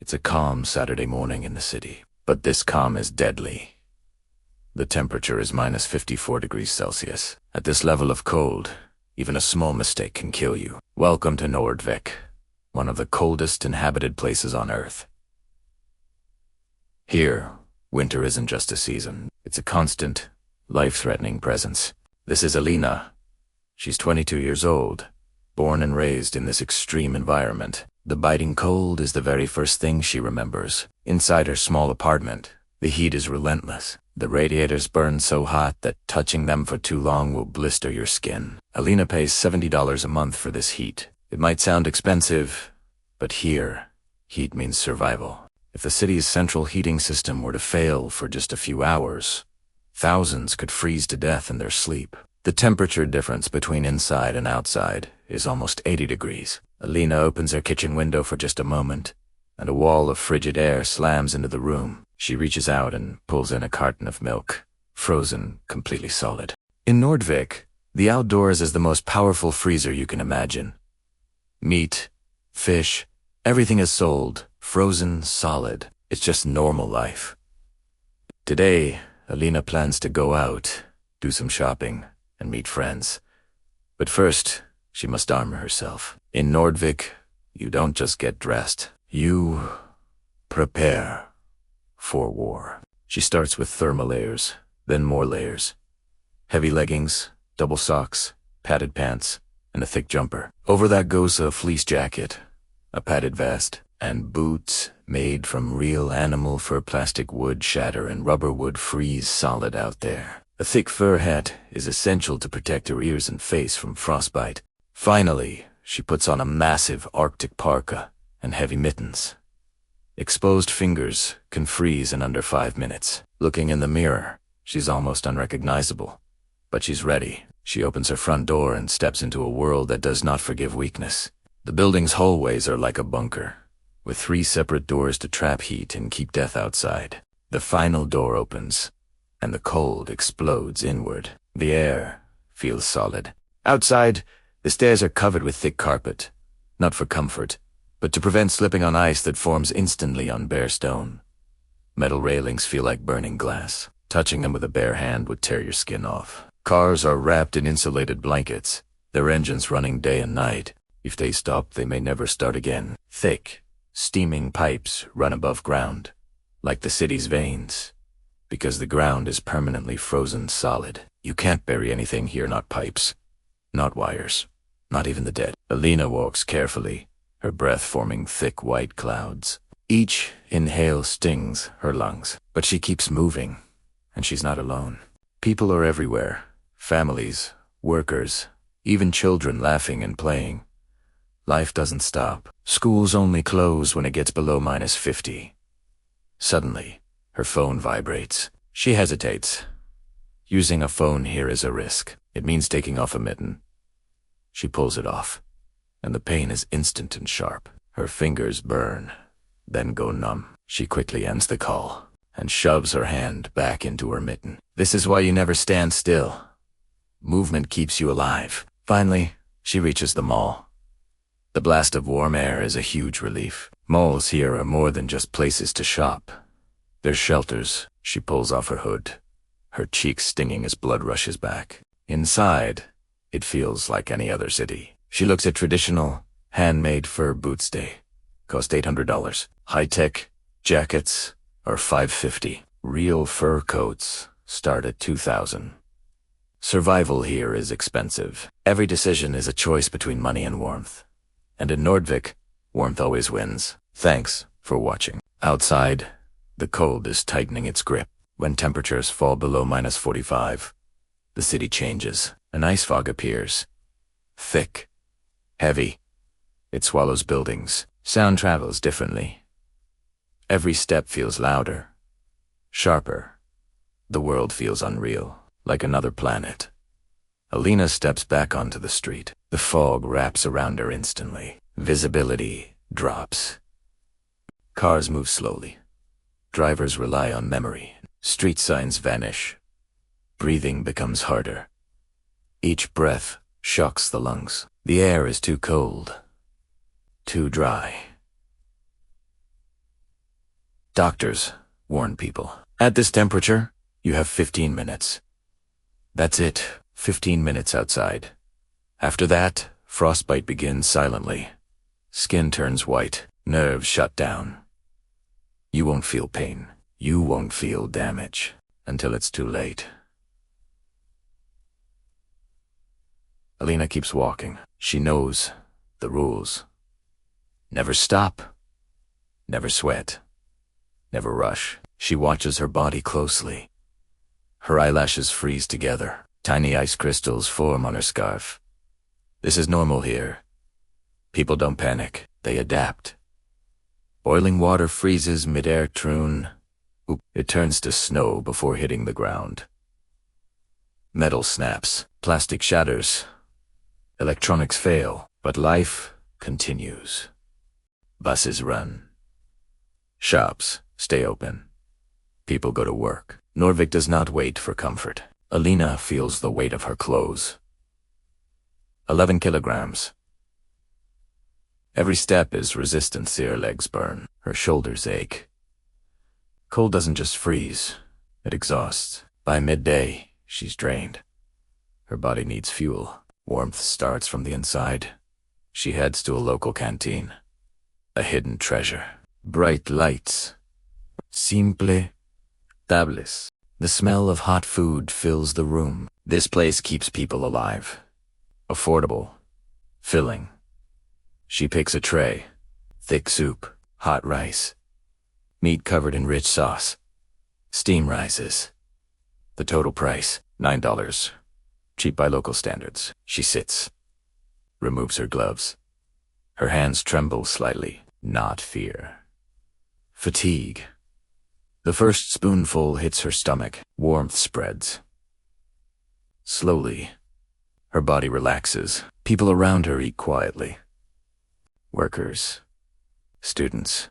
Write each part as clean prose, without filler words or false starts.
It's a calm Saturday morning in the city, but this calm is deadly. The temperature is minus 54 degrees Celsius. At this level of cold, even a small mistake can kill you. Welcome to Nordvik, one of the coldest inhabited places on Earth. Here, winter isn't just a season. It's a constant, life-threatening presence. This is Alina. She's 22 years old, born and raised in this extreme environment. The biting cold is the very first thing she remembers. Inside her small apartment, the heat is relentless. The radiators burn so hot that touching them for too long will blister your skin. Alina pays $70 a month for this heat. It might sound expensive, but here, heat means survival. If the city's central heating system were to fail for just a few hours, thousands could freeze to death in their sleep. The temperature difference between inside and outside is almost 80 degrees. Alina opens her kitchen window for just a moment, and a wall of frigid air slams into the room. She reaches out and pulls in a carton of milk, frozen, completely solid. In Nordvik, the outdoors is the most powerful freezer you can imagine. Meat, fish, everything is sold, frozen, solid. It's just normal life. Today, Alina plans to go out, do some shopping, and meet friends. But first, she must armor herself. In Nordvik, you don't just get dressed. You prepare for war. She starts with thermal layers, then more layers. Heavy leggings, double socks, padded pants, and a thick jumper. Over that goes a fleece jacket, a padded vest, and boots made from real animal fur. Plastic wood shatter and rubber wood freeze solid out there. A thick fur hat is essential to protect her ears and face from frostbite. Finally, she puts on a massive Arctic parka and heavy mittens. Exposed fingers can freeze in under 5 minutes. Looking in the mirror, she's almost unrecognizable. But she's ready. She opens her front door and steps into a world that does not forgive weakness. The building's hallways are like a bunker, with 3 separate doors to trap heat and keep death outside. The final door opens, and the cold explodes inward. The air feels solid. Outside, the stairs are covered with thick carpet, not for comfort, but to prevent slipping on ice that forms instantly on bare stone. Metal railings feel like burning glass. Touching them with a bare hand would tear your skin off. Cars are wrapped in insulated blankets, their engines running day and night. If they stop, they may never start again. Thick, steaming pipes run above ground, like the city's veins, because the ground is permanently frozen solid. You can't bury anything here, not pipes, not wires, not even the dead. Alina walks carefully, her breath forming thick white clouds. Each inhale stings her lungs, but she keeps moving, and she's not alone. People are everywhere, families, workers, even children laughing and playing. Life doesn't stop. Schools only close when it gets below minus 50. Suddenly, her phone vibrates. She hesitates. Using a phone here is a risk. It means taking off a mitten. She pulls it off, and the pain is instant and sharp. Her fingers burn, then go numb. She quickly ends the call and shoves her hand back into her mitten. This is why you never stand still. Movement keeps you alive. Finally, she reaches the mall. The blast of warm air is a huge relief. Malls here are more than just places to shop. They're shelters. She pulls off her hood, her cheeks stinging as blood rushes back. Inside, it feels like any other city. She looks at traditional, handmade fur boots. They cost $800. High-tech jackets are $550. Real fur coats start at $2,000. Survival here is expensive. Every decision is a choice between money and warmth. And in Nordvik, warmth always wins. Thanks for watching. Outside, the cold is tightening its grip. When temperatures fall below minus 45, the city changes. An ice fog appears. Thick, heavy. It swallows buildings. Sound travels differently. Every step feels louder, sharper. The world feels unreal, like another planet. Alina steps back onto the street. The fog wraps around her instantly. Visibility drops. Cars move slowly. Drivers rely on memory. Street signs vanish. Breathing becomes harder. Each breath shocks the lungs. The air is too cold, too dry. Doctors warn people. At this temperature, you have 15 minutes. That's it, 15 minutes outside. After that, frostbite begins silently. Skin turns white, nerves shut down. You won't feel pain. You won't feel damage until it's too late. Alina keeps walking. She knows the rules. Never stop. Never sweat. Never rush. She watches her body closely. Her eyelashes freeze together. Tiny ice crystals form on her scarf. This is normal here. People don't panic. They adapt. Boiling water freezes mid-air. It turns to snow before hitting the ground. Metal snaps. Plastic shatters. Electronics fail. But life continues. Buses run. Shops stay open. People go to work. Norvik does not wait for comfort. Alina feels the weight of her clothes. 11 kilograms. Every step is resistance. Her legs burn. Her shoulders ache. Cold doesn't just freeze. It exhausts. By midday, she's drained. Her body needs fuel. Warmth starts from the inside. She heads to a local canteen. A hidden treasure. Bright lights. Simple. Tables. The smell of hot food fills the room. This place keeps people alive. Affordable. Filling. She picks a tray. Thick soup. Hot rice. Meat covered in rich sauce. Steam rises. The total price, $9. Cheap by local standards. She sits. Removes her gloves. Her hands tremble slightly. Not fear. Fatigue. The first spoonful hits her stomach. Warmth spreads. Slowly, her body relaxes. People around her eat quietly. Workers. Students.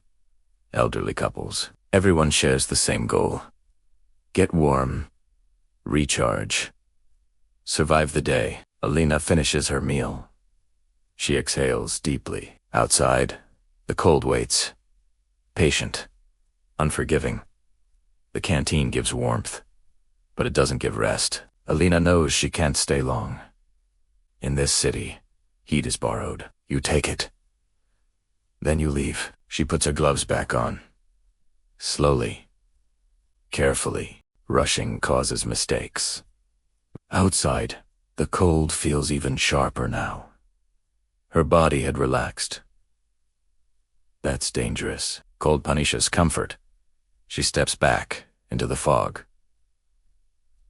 Elderly couples. Everyone shares the same goal. Get warm. Recharge. Survive the day. Alina finishes her meal. She exhales deeply. Outside, the cold waits. Patient. Unforgiving. The canteen gives warmth, but it doesn't give rest. Alina knows she can't stay long. In this city, heat is borrowed. You take it. Then you leave. She puts her gloves back on. Slowly. Carefully. Rushing causes mistakes. Outside, the cold feels even sharper now. Her body had relaxed. That's dangerous. Cold punishes comfort. She steps back into the fog.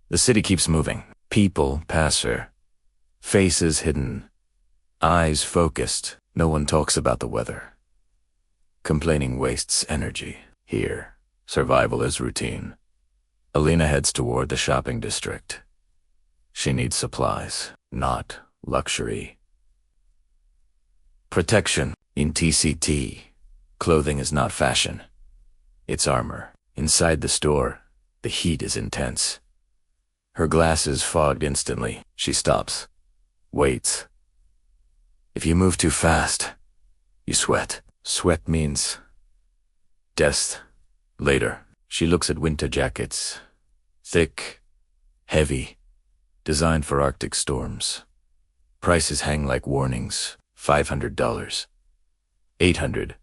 The city keeps moving. People pass her. Faces hidden. Eyes focused. No one talks about the weather. Complaining wastes energy. Here, survival is routine. Alina heads toward the shopping district. She needs supplies, not luxury. Protection. In TCT, clothing is not fashion. It's armor. Inside the store, the heat is intense. Her glasses fogged instantly. She stops. Waits. If you move too fast, you sweat. Sweat means death. Later, she looks at winter jackets. Thick, heavy, designed for Arctic storms. Prices hang like warnings. $500. $800.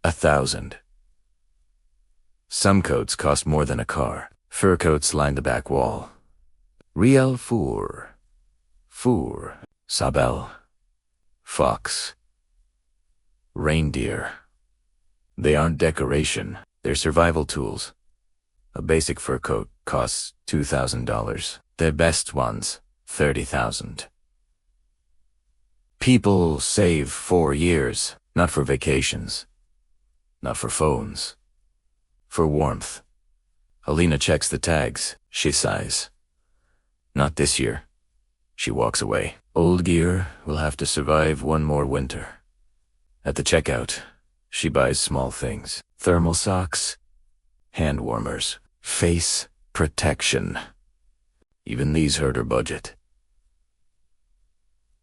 $1,000. Some coats cost more than a car. Fur coats line the back wall. Riel Four. Sabel. Fox. Reindeer. They aren't decoration. They're survival tools. A basic fur coat costs $2,000. The best ones, $30,000. People save 4 years, not for vacations, not for phones, for warmth. Alina checks the tags. She sighs. Not this year. She walks away. Old gear will have to survive one more winter. At the checkout, she buys small things. Thermal socks, hand warmers, face protection. Even these hurt her budget.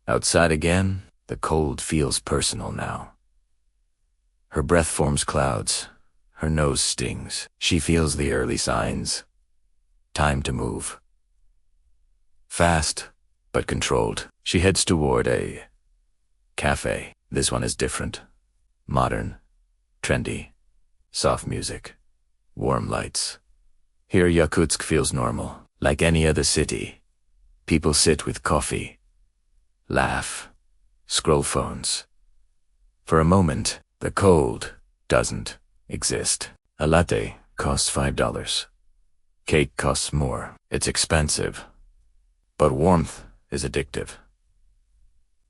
Outside again, the cold feels personal now. Her breath forms clouds. Her nose stings. She feels the early signs. Time to move. Fast, but controlled. She heads toward a cafe. This one is different. Modern, trendy, soft music, warm lights. Here Yakutsk feels normal, like any other city. People sit with coffee, laugh, scroll phones. For a moment, the cold doesn't exist. A latte costs $5. Cake costs more. It's expensive. But warmth is addictive.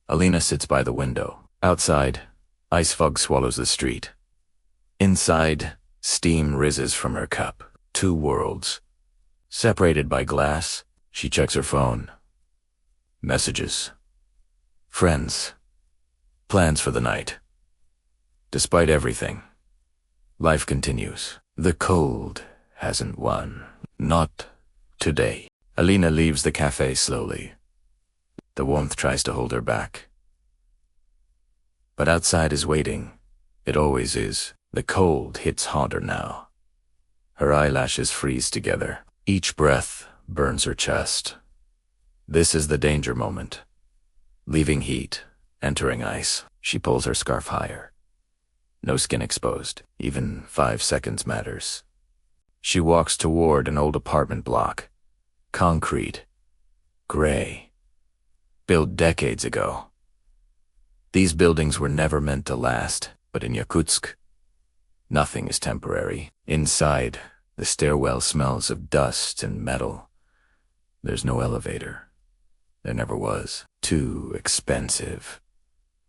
Alina sits by the window. Outside, ice fog swallows the street. Inside, steam rises from her cup. Two worlds. Separated by glass, she checks her phone. Messages. Friends. Plans for the night. Despite everything, life continues. The cold hasn't won. Not today. Alina leaves the cafe slowly. The warmth tries to hold her back. But outside is waiting. It always is. The cold hits harder now. Her eyelashes freeze together. Each breath burns her chest. This is the danger moment. Leaving heat, entering ice. She pulls her scarf higher. No skin exposed. Even 5 seconds matters. She walks toward an old apartment block. Concrete. Gray. Built decades ago. These buildings were never meant to last, but in Yakutsk, nothing is temporary. Inside, the stairwell smells of dust and metal. There's no elevator. There never was. Too expensive.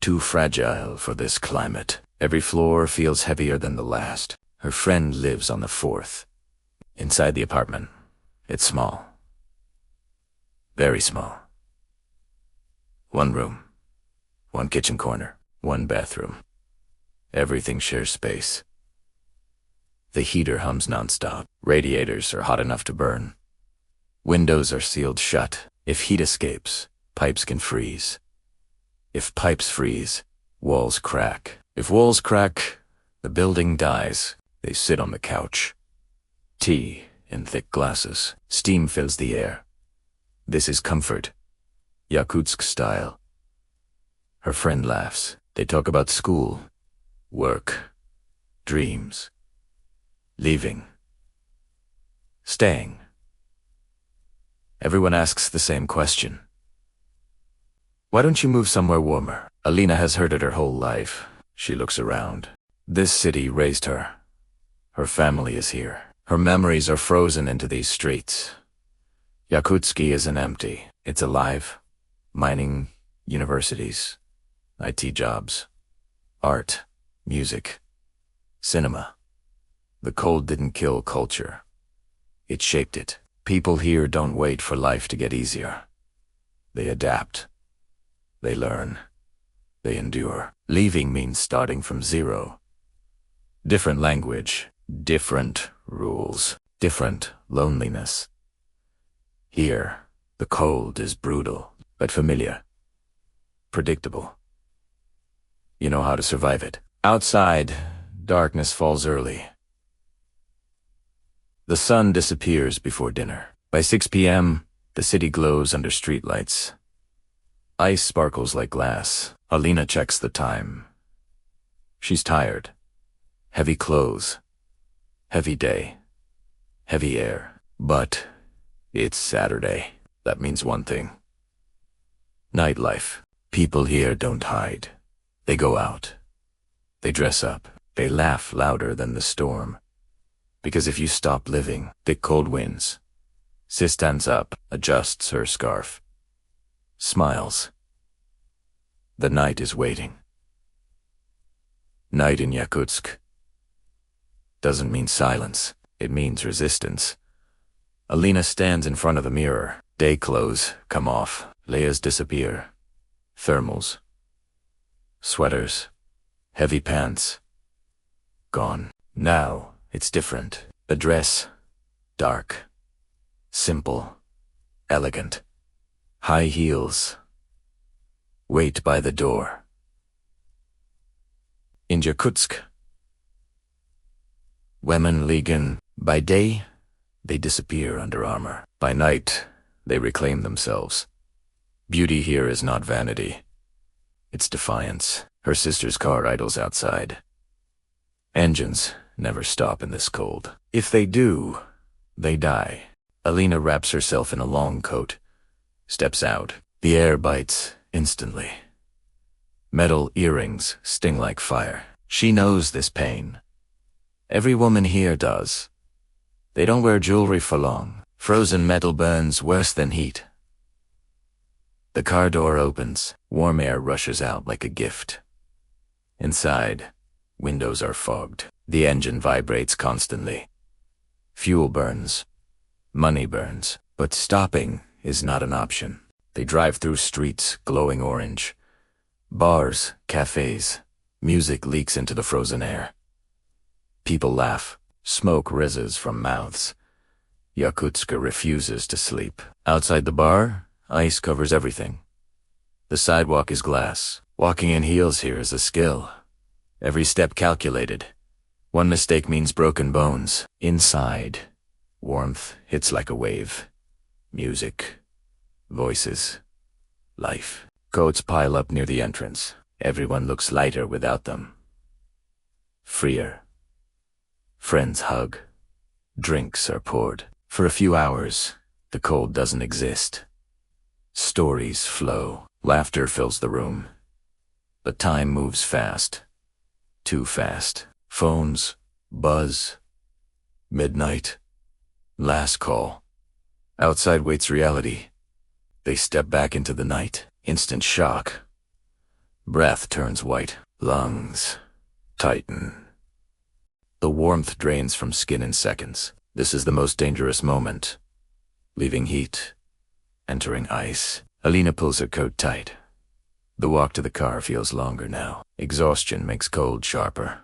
Too fragile for this climate. Every floor feels heavier than the last. Her friend lives on the 4th. Inside the apartment, it's small. Very small. One room. One kitchen corner. One bathroom. Everything shares space. The heater hums nonstop. Radiators are hot enough to burn. Windows are sealed shut. If heat escapes, pipes can freeze. If pipes freeze, walls crack. If walls crack, the building dies. They sit on the couch. Tea in thick glasses. Steam fills the air. This is comfort. Yakutsk style. Her friend laughs. They talk about school, work, dreams, leaving, staying. Everyone asks the same question. Why don't you move somewhere warmer? Alina has heard it her whole life. She looks around. This city raised her. Her family is here. Her memories are frozen into these streets. Yakutsk isn't empty. It's alive. Mining, universities, IT jobs, art, music, cinema. The cold didn't kill culture. It shaped it. People here don't wait for life to get easier. They adapt. They learn. They endure. Leaving means starting from zero. Different language, different rules, different loneliness. Here, the cold is brutal, but familiar. Predictable. You know how to survive it. Outside, darkness falls early. The sun disappears before dinner. By 6 p.m., the city glows under streetlights. Ice sparkles like glass. Alina checks the time. She's tired. Heavy clothes. Heavy day. Heavy air. But it's Saturday. That means one thing. Nightlife. People here don't hide. They go out. They dress up. They laugh louder than the storm. Because if you stop living, the cold wins. Sis stands up, adjusts her scarf. Smiles. The night is waiting. Night in Yakutsk doesn't mean silence. It means resistance. Alina stands in front of the mirror. Day clothes come off. Layers disappear. Thermals. Sweaters. Heavy pants. Gone. Now it's different. A dress. Dark. Simple. Elegant. High heels. Wait by the door. In Yakutsk, Women liegen. By day, they disappear under armor. By night, they reclaim themselves. Beauty here is not vanity. It's defiance. Her sister's car idles outside. Engines never stop in this cold. If they do, they die. Alina wraps herself in a long coat, steps out. The air bites instantly. Metal earrings sting like fire. She knows this pain. Every woman here does. They don't wear jewelry for long. Frozen metal burns worse than heat. The car door opens. Warm air rushes out like a gift. Inside, windows are fogged. The engine vibrates constantly. Fuel burns. Money burns. But stopping is not an option. They drive through streets glowing orange. Bars, cafes. Music leaks into the frozen air. People laugh. Smoke rises from mouths. Yakutsk refuses to sleep. Outside the bar, ice covers everything. The sidewalk is glass. Walking in heels here is a skill. Every step calculated. One mistake means broken bones. Inside, warmth hits like a wave. Music, voices, life. Coats pile up near the entrance. Everyone looks lighter without them. Freer. Friends hug. Drinks are poured. For a few hours, the cold doesn't exist. Stories flow. Laughter fills the room. But time moves fast. Too fast. Phones buzz. Midnight. Last call. Outside waits reality. They step back into the night. Instant shock. Breath turns white. Lungs tighten. The warmth drains from skin in seconds. This is the most dangerous moment. Leaving heat. Entering ice. Alina pulls her coat tight. The walk to the car feels longer now. Exhaustion makes cold sharper.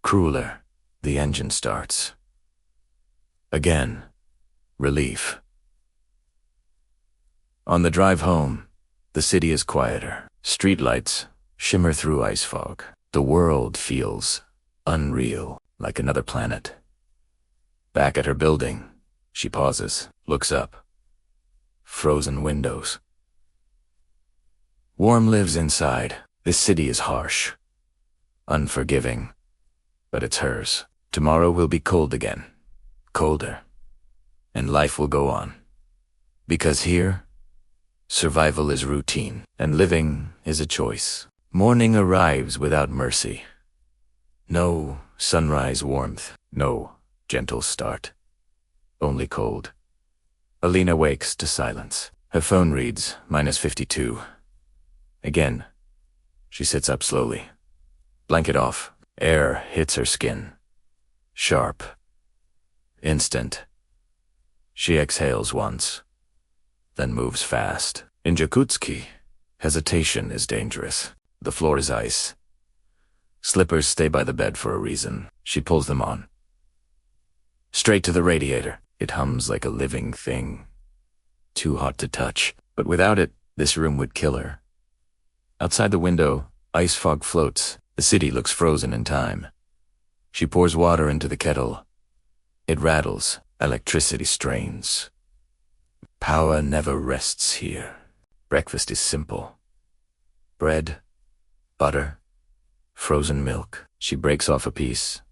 Crueler. The engine starts. Again. Relief. On the drive home, the city is quieter. Streetlights shimmer through ice fog. The world feels unreal, like another planet. Back at her building, she pauses, looks up. Frozen windows. Warm lives inside. This city is harsh. Unforgiving. But it's hers. Tomorrow will be cold again. Colder. And life will go on. Because here, survival is routine, and living is a choice. Morning arrives without mercy. No sunrise warmth. No gentle start. Only cold. Alina wakes to silence. Her phone reads -52. Again. She sits up slowly. Blanket off. Air hits her skin. Sharp. Instant. She exhales once, then moves fast. In Yakutsk, hesitation is dangerous. The floor is ice. Slippers stay by the bed for a reason. She pulls them on. Straight to the radiator. It hums like a living thing. Too hot to touch, but without it, this room would kill her. Outside the window, ice fog floats. The city looks frozen in time. She pours water into the kettle. It rattles. Electricity strains. Power never rests here. Breakfast is simple. Bread, butter, frozen milk. She breaks off a piece,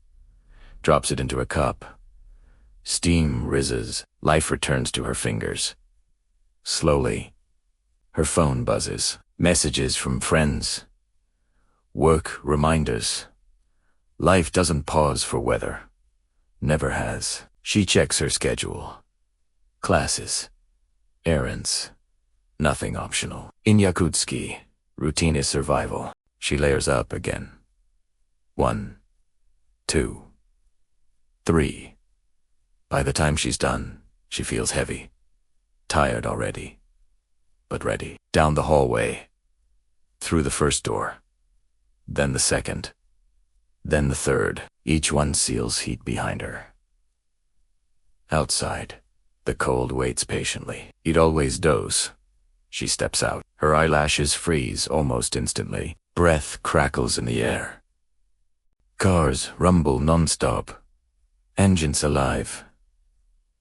drops it into a cup. Steam rises. Life returns to her fingers. Slowly, her phone buzzes. Messages from friends. Work reminders. Life doesn't pause for weather. Never has. She checks her schedule. Classes. Errands. Nothing optional. In Yakutsk, routine is survival. She layers up again. 1, 2, 3. By the time she's done, she feels heavy. Tired already. But ready. Down the hallway. Through the first door. Then the second. Then the third. Each one seals heat behind her. Outside, the cold waits patiently. It always does. She steps out. Her eyelashes freeze almost instantly. Breath crackles in the air. Cars rumble non-stop. Engines alive.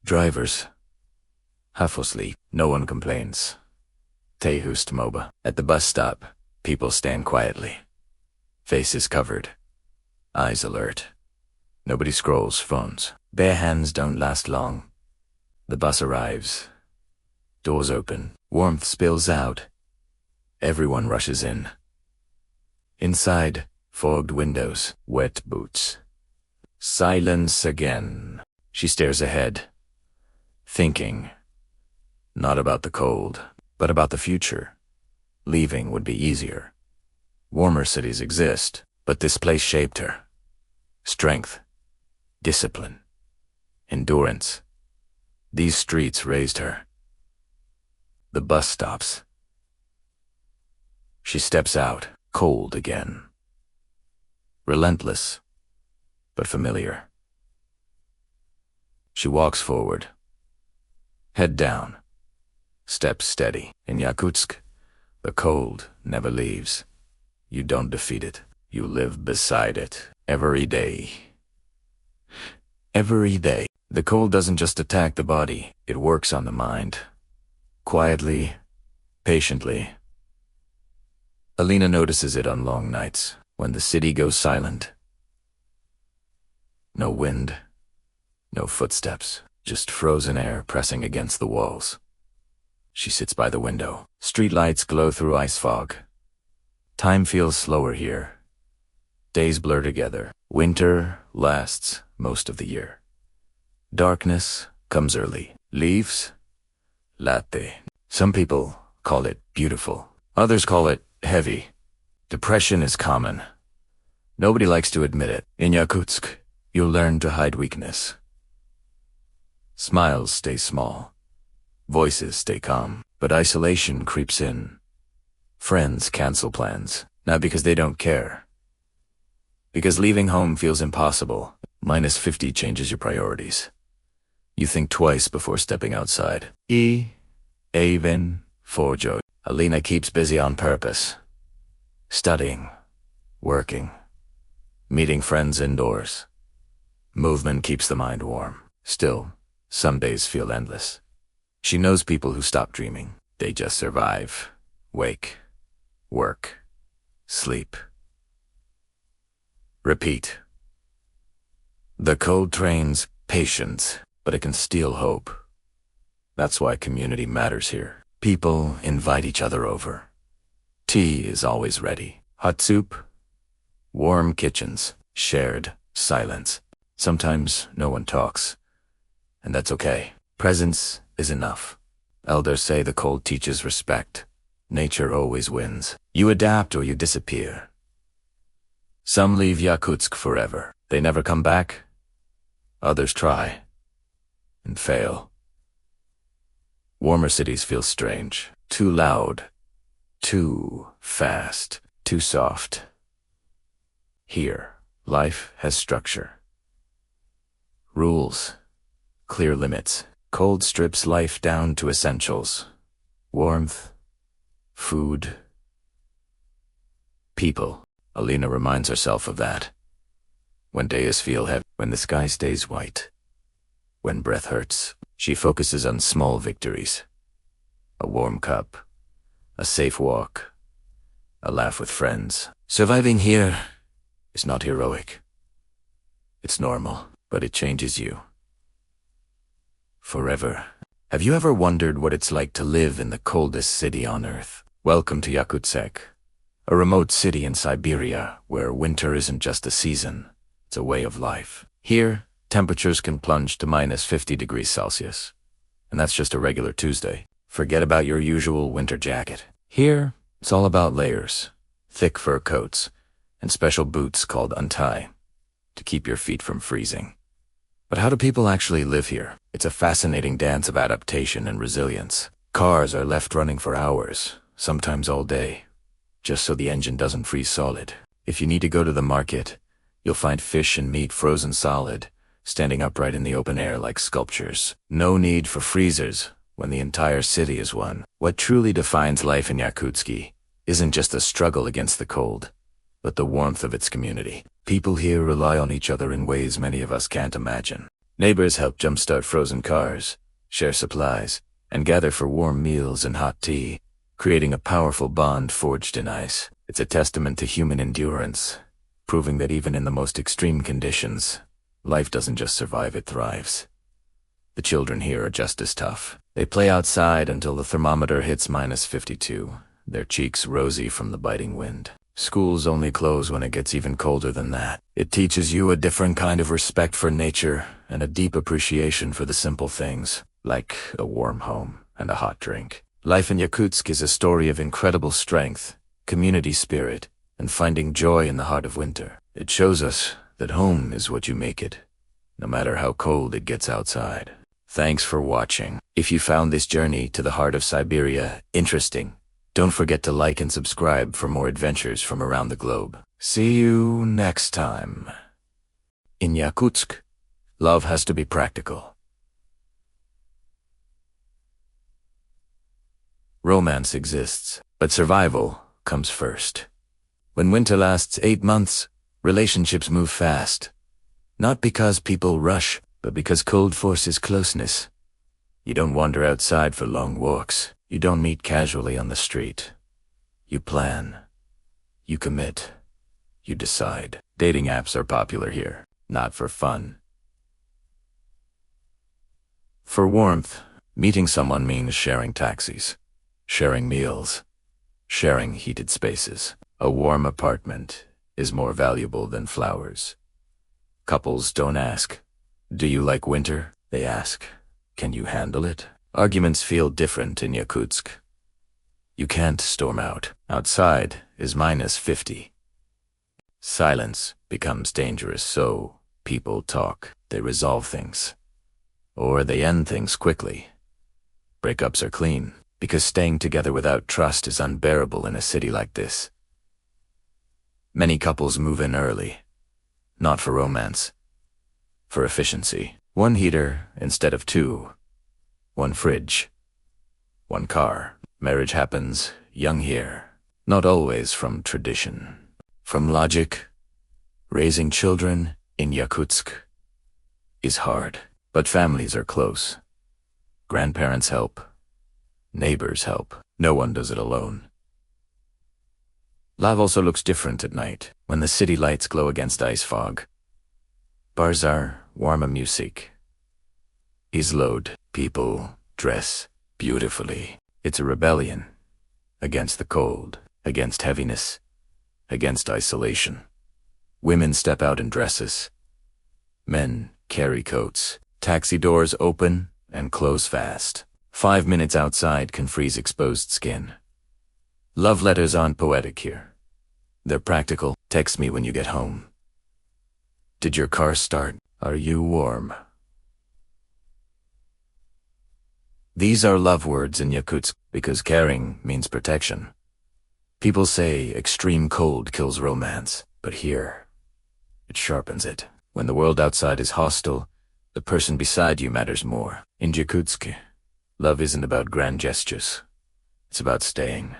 Drivers half asleep. No one complains. Tehust Moba. At the bus stop, people stand quietly. Faces covered. Eyes alert. Nobody scrolls phones. Bare hands don't last long. The bus arrives. Doors open. Warmth spills out. Everyone rushes in. Inside, fogged windows, wet boots. Silence again. She stares ahead. Thinking. Not about the cold, but about the future. Leaving would be easier. Warmer cities exist, but this place shaped her. Strength. Discipline. Endurance. These streets raised her. The bus stops. She steps out, cold again. Relentless, but familiar. She walks forward. Head down. Steps steady. In Yakutsk, the cold never leaves. You don't defeat it. You live beside it. Every day. Every day. The cold doesn't just attack the body. It works on the mind. Quietly, patiently. Alina notices it on long nights, when the city goes silent. No wind, no footsteps, just frozen air pressing against the walls. She sits by the window. Streetlights glow through ice fog. Time feels slower here. Days blur together. Winter lasts most of the year. Darkness comes early. Leaves? Latte. Some people call it beautiful. Others call it heavy. Depression is common. Nobody likes to admit it. In Yakutsk, you'll learn to hide weakness. Smiles stay small. Voices stay calm. But isolation creeps in. Friends cancel plans, not because they don't care. Because leaving home feels impossible. -50 changes your priorities. You think twice before stepping outside. Even for joy. Alina keeps busy on purpose. Studying, working, meeting friends indoors. Movement keeps the mind warm. Still, some days feel endless. She knows people who stop dreaming. They just survive, wake, work, sleep. Repeat. The cold trains patience, but it can steal hope. That's why community matters here. People invite each other over. Tea is always ready. Hot soup. Warm kitchens. Shared silence. Sometimes no one talks. And that's okay. Presence is enough. Elders say the cold teaches respect. Nature always wins. You adapt or you disappear. Some leave Yakutsk forever. They never come back. Others try. And fail. Warmer cities feel strange. Too loud. Too fast. Too soft. Here, life has structure. Rules. Clear limits. Cold strips life down to essentials. Warmth. Food. People. Alina reminds herself of that. When days feel heavy, when the sky stays white, when breath hurts, she focuses on small victories. A warm cup, a safe walk, a laugh with friends. Surviving here is not heroic. It's normal, but it changes you. Forever. Have you ever wondered what it's like to live in the coldest city on Earth? Welcome to Yakutsk, a remote city in Siberia where winter isn't just a season, it's a way of life. Here, temperatures can plunge to -50 degrees Celsius. And that's just a regular Tuesday. Forget about your usual winter jacket. Here, it's all about layers, thick fur coats, and special boots called untie, to keep your feet from freezing. But how do people actually live here? It's a fascinating dance of adaptation and resilience. Cars are left running for hours, sometimes all day, just so the engine doesn't freeze solid. If you need to go to the market, you'll find fish and meat frozen solid, standing upright in the open air like sculptures. No need for freezers when the entire city is one. What truly defines life in Yakutsk isn't just a struggle against the cold, but the warmth of its community. People here rely on each other in ways many of us can't imagine. Neighbors help jumpstart frozen cars, share supplies, and gather for warm meals and hot tea, creating a powerful bond forged in ice. It's a testament to human endurance, proving that even in the most extreme conditions, life doesn't just survive, it thrives. The children here are just as tough. They play outside until the thermometer hits -52, their cheeks rosy from the biting wind. Schools only close when it gets even colder than that. It teaches you a different kind of respect for nature and a deep appreciation for the simple things, like a warm home and a hot drink. Life in Yakutsk is a story of incredible strength, community spirit, and finding joy in the heart of winter. It shows us that home is what you make it, no matter how cold it gets outside. Thanks for watching. If you found this journey to the heart of Siberia interesting, don't forget to like and subscribe for more adventures from around the globe. See you next time. In Yakutsk, love has to be practical. Romance exists, but survival comes first. When winter lasts 8 months, relationships move fast. Not because people rush, but because cold forces closeness. You don't wander outside for long walks. You don't meet casually on the street. You plan. You commit. You decide. Dating apps are popular here, not for fun. For warmth, meeting someone means sharing taxis, sharing meals, sharing heated spaces. A warm apartment is more valuable than flowers. Couples don't ask, "Do you like winter?" They ask, "Can you handle it?" Arguments feel different in Yakutsk. You can't storm out. Outside is -50. Silence becomes dangerous, so people talk. They resolve things. Or they end things quickly. Breakups are clean, because staying together without trust is unbearable in a city like this. Many couples move in early. Not for romance. For efficiency. 1 heater instead of 2. 1 fridge. 1 car. Marriage happens young here. Not always from tradition. From logic. Raising children in Yakutsk is hard. But families are close. Grandparents help. Neighbors help. No one does it alone. Love also looks different at night, when the city lights glow against ice fog. Bars are warm music. Izlod. People dress beautifully. It's a rebellion. Against the cold. Against heaviness. Against isolation. Women step out in dresses. Men carry coats. Taxi doors open and close fast. 5 minutes outside can freeze exposed skin. Love letters aren't poetic here. They're practical. Text me when you get home. Did your car start? Are you warm? These are love words in Yakutsk because caring means protection. People say extreme cold kills romance, but here, it sharpens it. When the world outside is hostile, the person beside you matters more. In Yakutsk, love isn't about grand gestures. It's about staying,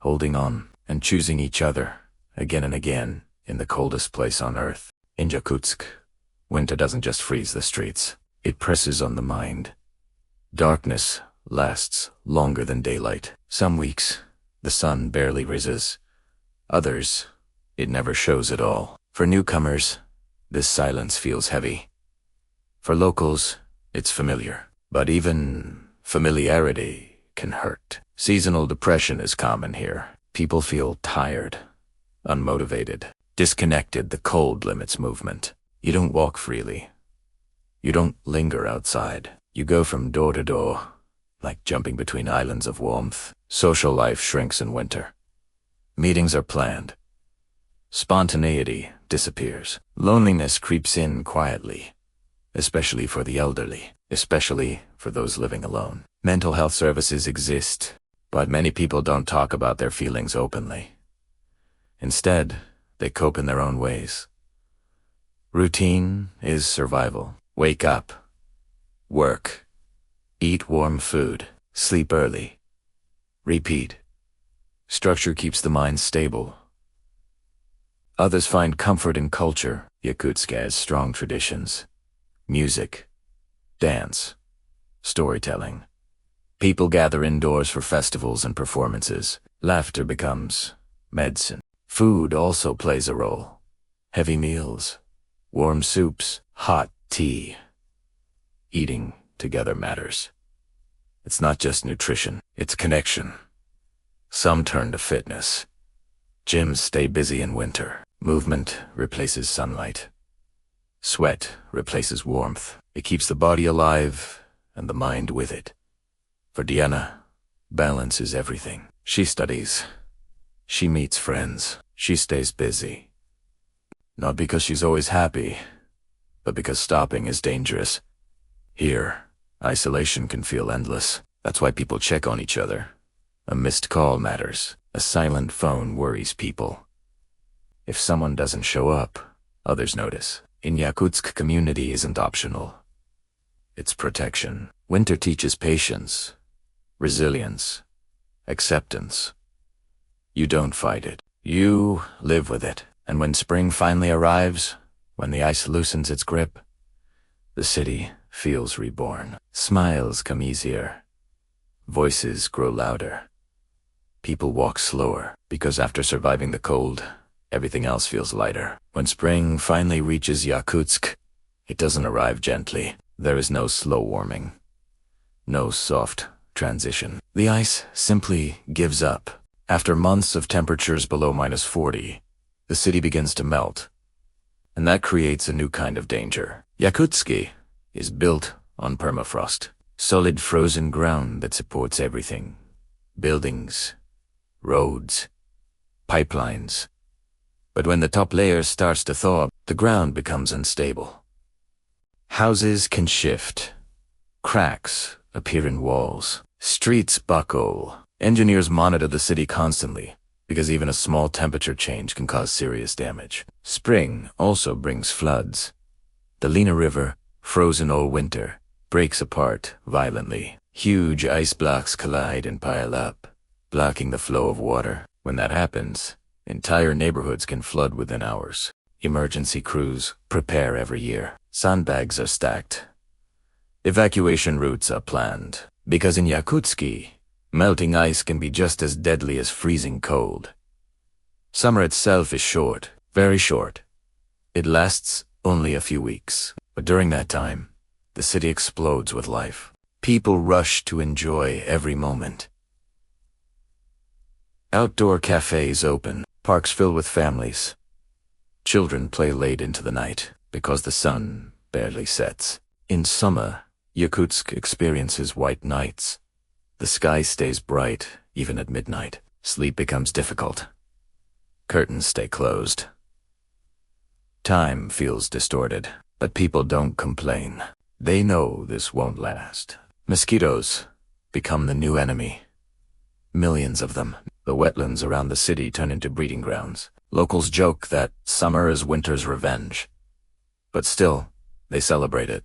holding on, and choosing each other again and again in the coldest place on earth. In Yakutsk, winter doesn't just freeze the streets. It presses on the mind. Darkness lasts longer than daylight. Some weeks, the sun barely rises. Others, it never shows at all. For newcomers, this silence feels heavy. For locals, it's familiar. But even familiarity can hurt. Seasonal depression is common here. People feel tired, unmotivated, disconnected. The cold limits movement. You don't walk freely. You don't linger outside. You go from door to door, like jumping between islands of warmth. Social life shrinks in winter. Meetings are planned. Spontaneity disappears. Loneliness creeps in quietly, especially for the elderly, especially for those living alone. Mental health services exist, but many people don't talk about their feelings openly. Instead, they cope in their own ways. Routine is survival. Wake up, work, eat warm food, sleep early, repeat. Structure keeps the mind stable. Others find comfort in culture. Yakutsk has strong traditions. Music, dance, storytelling. People gather indoors for festivals and performances. Laughter becomes medicine. Food also plays a role. Heavy meals, warm soups, hot tea. Eating together matters. It's not just nutrition, it's connection. Some turn to fitness. Gyms stay busy in winter. Movement replaces sunlight. Sweat replaces warmth. It keeps the body alive and the mind with it. For Diana, balance is everything. She studies. She meets friends. She stays busy. Not because she's always happy, but because stopping is dangerous. Here, isolation can feel endless. That's why people check on each other. A missed call matters. A silent phone worries people. If someone doesn't show up, others notice. In Yakutsk, community isn't optional. It's protection. Winter teaches patience, resilience, acceptance. You don't fight it. You live with it. And when spring finally arrives, when the ice loosens its grip, the city feels reborn. Smiles come easier. Voices grow louder. People walk slower, because after surviving the cold, everything else feels lighter. When spring finally reaches Yakutsk, it doesn't arrive gently. There is no slow warming. No soft transition. The ice simply gives up. After months of temperatures below -40, the city begins to melt. And that creates a new kind of danger. Yakutsk is built on permafrost. Solid frozen ground that supports everything. Buildings, roads, pipelines. But when the top layer starts to thaw, the ground becomes unstable. Houses can shift. Cracks appear in walls. Streets buckle. Engineers monitor the city constantly, because even a small temperature change can cause serious damage. Spring also brings floods. The Lena River, frozen all winter, breaks apart violently. Huge ice blocks collide and pile up, blocking the flow of water. When that happens, entire neighborhoods can flood within hours. Emergency crews prepare every year. Sandbags are stacked. Evacuation routes are planned. Because in Yakutsk, melting ice can be just as deadly as freezing cold. Summer itself is short, very short. It lasts only a few weeks. But during that time, the city explodes with life. People rush to enjoy every moment. Outdoor cafes open, parks fill with families. Children play late into the night because the sun barely sets. In summer, Yakutsk experiences white nights. The sky stays bright even at midnight. Sleep becomes difficult. Curtains stay closed. Time feels distorted, but people don't complain. They know this won't last. Mosquitoes become the new enemy. Millions of them. The wetlands around the city turn into breeding grounds. Locals joke that summer is winter's revenge. But still, they celebrate it.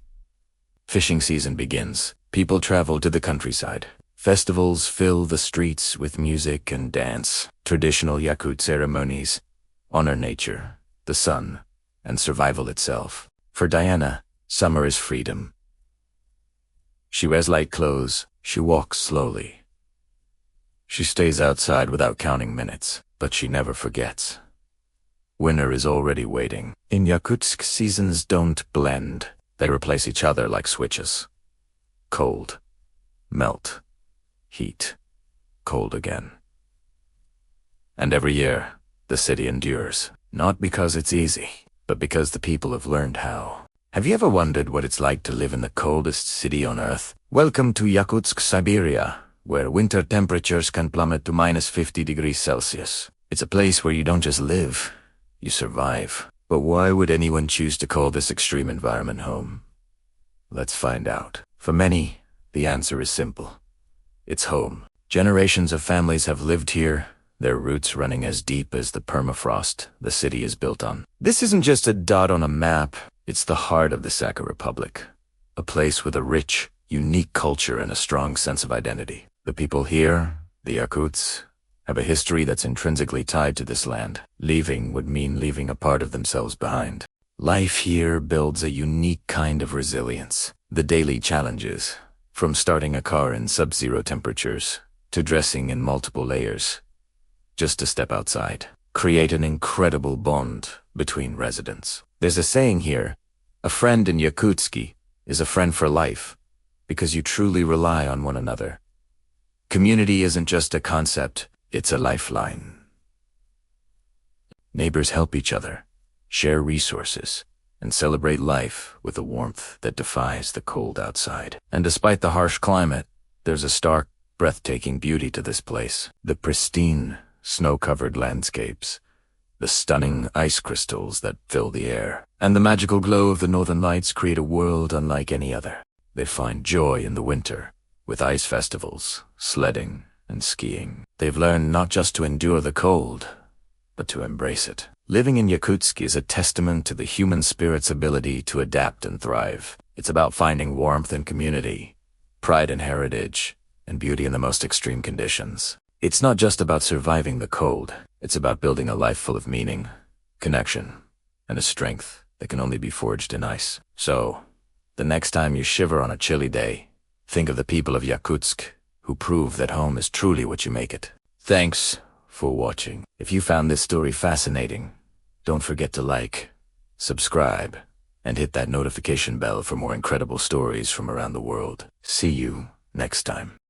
Fishing season begins. People travel to the countryside. Festivals fill the streets with music and dance. Traditional Yakut ceremonies honor nature, the sun, and survival itself. For Diana, summer is freedom. She wears light clothes. She walks slowly. She stays outside without counting minutes, but she never forgets. Winter is already waiting. In Yakutsk, seasons don't blend. They replace each other like switches. Cold, melt, heat, cold again. And every year, the city endures. Not because it's easy, but because the people have learned how. Have you ever wondered what it's like to live in the coldest city on Earth? Welcome to Yakutsk, Siberia, where winter temperatures can plummet to -50 degrees Celsius. It's a place where you don't just live, you survive. But why would anyone choose to call this extreme environment home? Let's find out. For many, the answer is simple. It's home. Generations of families have lived here, their roots running as deep as the permafrost the city is built on. This isn't just a dot on a map, it's the heart of the Sakha Republic. A place with a rich, unique culture and a strong sense of identity. The people here, the Yakuts, have a history that's intrinsically tied to this land. Leaving would mean leaving a part of themselves behind. Life here builds a unique kind of resilience. The daily challenges, from starting a car in sub-zero temperatures to dressing in multiple layers, just to step outside, create an incredible bond between residents. There's a saying here, a friend in Yakutsk is a friend for life, because you truly rely on one another. Community isn't just a concept, it's a lifeline. Neighbors help each other, share resources, and celebrate life with a warmth that defies the cold outside. And despite the harsh climate, there's a stark, breathtaking beauty to this place. The pristine, snow-covered landscapes, the stunning ice crystals that fill the air, and the magical glow of the northern lights create a world unlike any other. They find joy in the winter, with ice festivals, sledding, and skiing. They've learned not just to endure the cold, but to embrace it. Living in Yakutsk is a testament to the human spirit's ability to adapt and thrive. It's about finding warmth and community, pride in heritage, and beauty in the most extreme conditions. It's not just about surviving the cold. It's about building a life full of meaning, connection, and a strength that can only be forged in ice. So, the next time you shiver on a chilly day, think of the people of Yakutsk who prove that home is truly what you make it. Thanks for watching. If you found this story fascinating, don't forget to like, subscribe, and hit that notification bell for more incredible stories from around the world. See you next time.